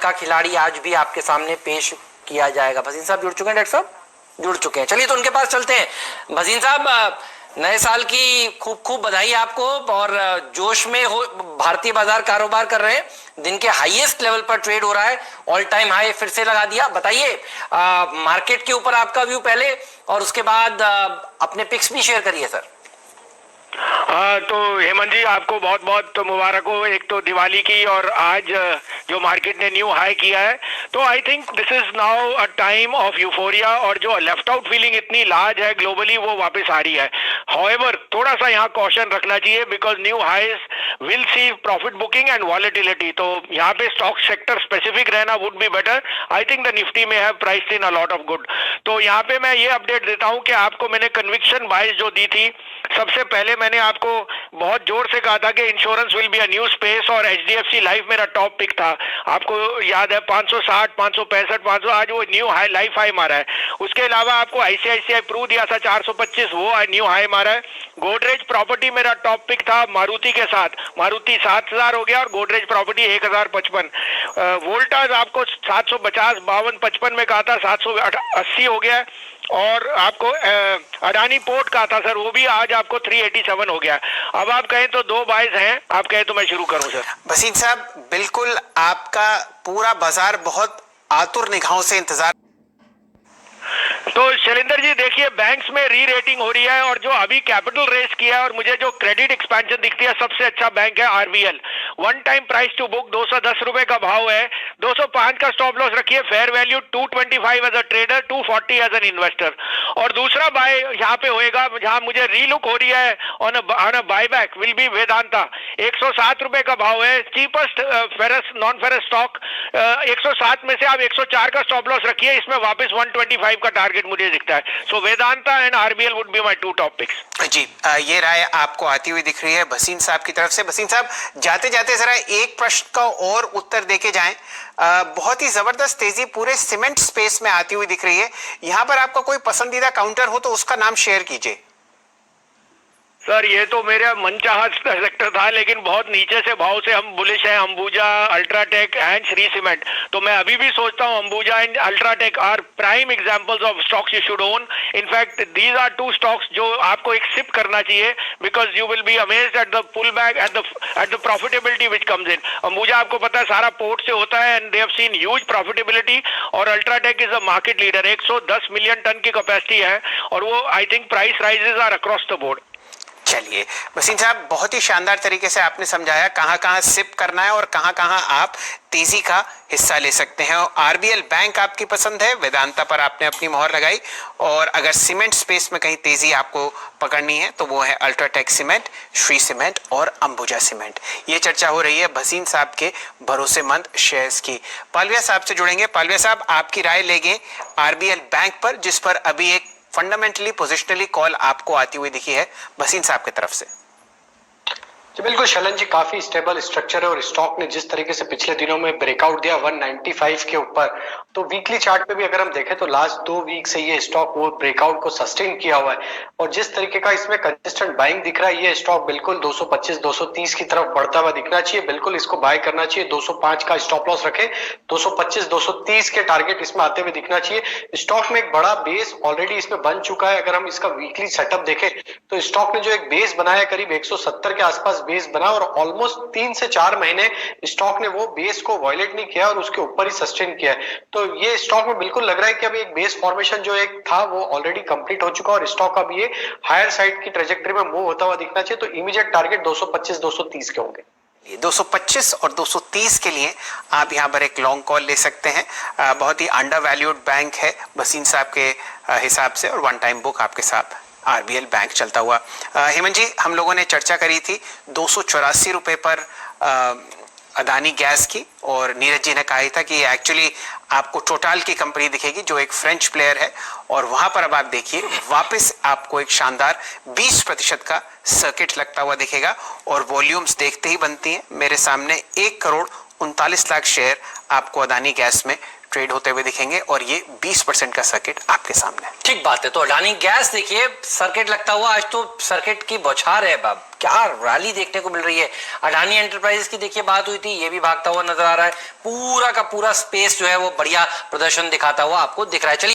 का खिलाड़ी आज भी आपके सामने पेश किया जाएगा। भसीन साहब जुड़ चुके हैं? डॉक्टर साहब जुड़ चुके हैं। चलिए तो उनके पास चलते हैं। भसीन साहब, नए साल की खूब खूब बधाई आपको। और जोश में हो भारतीय बाजार कारोबार कर रहे हैं, दिन के हाईएस्ट लेवल पर ट्रेड हो रहा है, ऑल टाइम हाई फिर से लगा दिया। बताइए मार्केट के ऊपर आपका व्यू पहले, और उसके बाद अपने पिक्स भी शेयर करिए सर। हाँ, तो हेमंत जी आपको बहुत बहुत मुबारक हो, एक तो दिवाली की, और आज जो मार्केट ने न्यू हाई किया है। तो I think this is now a time of euphoria, और जो लेफ्ट आउट फीलिंग इतनी लार्ज है ग्लोबली वो वापस आ रही है। हाउएवर थोड़ा सा यहाँ कॉशन रखना चाहिए, because new highs will see profit booking and volatility. तो यहाँ पे स्टॉक सेक्टर स्पेसिफिक रहना would be better. I think the Nifty में है price in a lot of good. तो यहाँ पे मैं ये अपडेट देता हूँ कि आपको मैंने कन्विक्शन बाइज जो दी थी, सबसे पहले मैंने आपको बहुत जोर से कहा था कि insurance will be a new space, और एचडीएफसी लाइफ मेरा टॉप पिक था। आपको याद है 560, 565, 500, आज वो न्यू हाई लाइफ हाई मारा है। उसके अलावा आपको आईसीआईसीआई प्रू दिया था 425, वो न्यू हाई मारा है। गोदरेज प्रॉपर्टी मेरा टॉप पिक था मारुति के साथ, मारुति 7000 हो गया और गोदरेज प्रॉपर्टी 1055। वोल्टास आपको 750, 52, 55 में कहा था, 780 हो गया। और आपको अडानी पोर्ट कहा था सर, वो भी आज आपको 387 हो गया। अब आप कहें तो दो बाइज हैं, आप कहें तो मैं शुरू करूं सर। भसीन साहब, बिल्कुल आपका पूरा बाजार बहुत आतुर निगाहों से इंतजार। तो शैलेंद्र जी देखिए, बैंक्स में री रेटिंग हो रही है, और जो अभी कैपिटल रेस किया है और मुझे जो क्रेडिट एक्सपेंशन दिखती है, सबसे अच्छा बैंक है RBL. One time price to book 210 रुपए का भाव है, 205 का स्टॉप लॉस रखिए, fair value 225 as a trader, 240 as an investor. और दूसरा बाय यहाँ पे होएगा, जहां मुझे रीलुक हो रही है on a buyback, will be Vedanta. 107 रुपए का भाव है, cheapest ferrous non ferrous stock. 107 में से आप 104 का स्टॉप लॉस रखिए, इसमें वापस 125 का टारगेट मुझे दिखता है। So Vedanta and RBL would be my two top picks. जी, ये राय आपको आती हुई दिख रही है भसीन साहब की तरफ से। भसीन साहब, जाते जाते जरा एक प्रश्न का और उत्तर देके जाएं। बहुत ही जबरदस्त तेजी पूरे सीमेंट स्पेस में आती हुई दिख रही है। यहां पर आपका कोई पसंदीदा काउंटर हो तो उसका नाम शेयर कीजिए। सर ये तो मेरा मनचाहा सेक्टर था, लेकिन बहुत नीचे से भाव से हम बुलिश हैं। Ambuja, UltraTech and Shree cement. तो मैं अभी भी सोचता हूं Ambuja and UltraTech are prime examples of stocks you should own. In fact these are two stocks जो आपको एक सिप करना चाहिए, because you will be amazed at the pull back, at the profitability which comes in. Ambuja आपको पता है सारा port से होता है, and they have seen huge profitability. और UltraTech is a market leader, 110 million ton की कैपेसिटी है, और वो I think price rises are across the board. चलिए वसीम साहब, बहुत ही शानदार तरीके से आपने समझाया कहां कहां सिप करना है और कहां कहां आप तेजी का हिस्सा ले सकते हैं। आरबीएल बैंक आपकी पसंद है, वेदांता पर आपने अपनी मोहर लगाई, और अगर सीमेंट स्पेस में कहीं तेजी आपको पकड़नी है तो वो है अल्ट्राटेक सीमेंट, श्री सीमेंट और अंबुजा सीमेंट। ये चर्चा हो रही है भसीन साहब के भरोसेमंद शेयर्स की। पालविया साहब से जुड़ेंगे। पालविया साहब, आपकी राय लेंगे आरबीएल बैंक पर, जिस पर अभी एक फंडामेंटली पोजिशनली कॉल आपको आती हुई दिखी है भसीन साहब की तरफ से। जी बिल्कुल शलन जी, काफी स्टेबल स्ट्रक्चर है, और स्टॉक ने जिस तरीके से पिछले दिनों में ब्रेकआउट दिया 195 के ऊपर, तो वीकली चार्ट पे भी अगर हम देखें तो लास्ट 2 वीक से ये स्टॉक वो ब्रेकआउट को सस्टेन किया हुआ है, और जिस तरीके का इसमें कंसिस्टेंट बाइंग दिख रहा है, ये स्टॉक बिल्कुल 225 230 की तरफ बढ़ता हुआ दिखना चाहिए। बिल्कुल इसको बाय करना चाहिए। 205 का स्टॉप लॉस रखे, 225 230 के टारगेट इसमें आते हुए दिखना चाहिए। स्टॉक में एक बड़ा बेस ऑलरेडी इसमें बन चुका है। अगर हम इसका वीकली सेटअप देखें तो स्टॉक ने जो एक बेस बनाया करीब 170 के आसपास बेस बना, और ऑलमोस्ट 3 से 4 महीने स्टॉक ने वो बेस को वायलेट नहीं किया और उसके ऊपर ही सस्टेन किया है। तो ये स्टॉक में बिल्कुल लग रहा है कि अभी एक बेस फॉर्मेशन जो एक था वो ऑलरेडी कंप्लीट हो चुका है, और स्टॉक अब ये हायर साइड की ट्रेजेक्टरी में मूव होता हुआ दिखना चाहिए। तो इमीडिएट टारगेट 225 230 के होंगे। 225 और 230 के लिए आप यहाँ पर एक लॉन्ग कॉल ले सकते हैं। बहुत ही अंडर वैल्यूड बैंक है भसीन साहब के हिसाब से, और वन टाइम बुक आपके साथ आरबीएल बैंक चलता हुआ। हेमंत जी, हम लोगों ने चर्चा करी थी 284 रुपए पर अदानी गैस की, और नीरज जी ने कहा था कि एक्चुअली आपको टोटल की कंपनी दिखेगी जो एक फ्रेंच प्लेयर है, और वहां पर अब आप देखिए वापस आपको एक शानदार 20% का सर्किट लगता हुआ दिखेगा, और वॉल्यूम्स देखते ही बनती हैं। मेरे सामने 1 करोड़ 39 लाख शेयर आपको अदानी गैस में ट्रेड होते हुए दिखेंगे और ये 20% का सर्किट आपके सामने। ठीक बात है। तो अडानी गैस देखिए सर्किट लगता हुआ, आज तो सर्किट की बौछार है बाब, क्या रैली देखने को मिल रही है। अडानी एंटरप्राइजेस की देखिए बात हुई थी, ये भी भागता हुआ नजर आ रहा है, पूरा का पूरा स्पेस जो है वो बढ़िया प्रदर्शन दिखाता हुआ आपको दिख रहा है। चलिए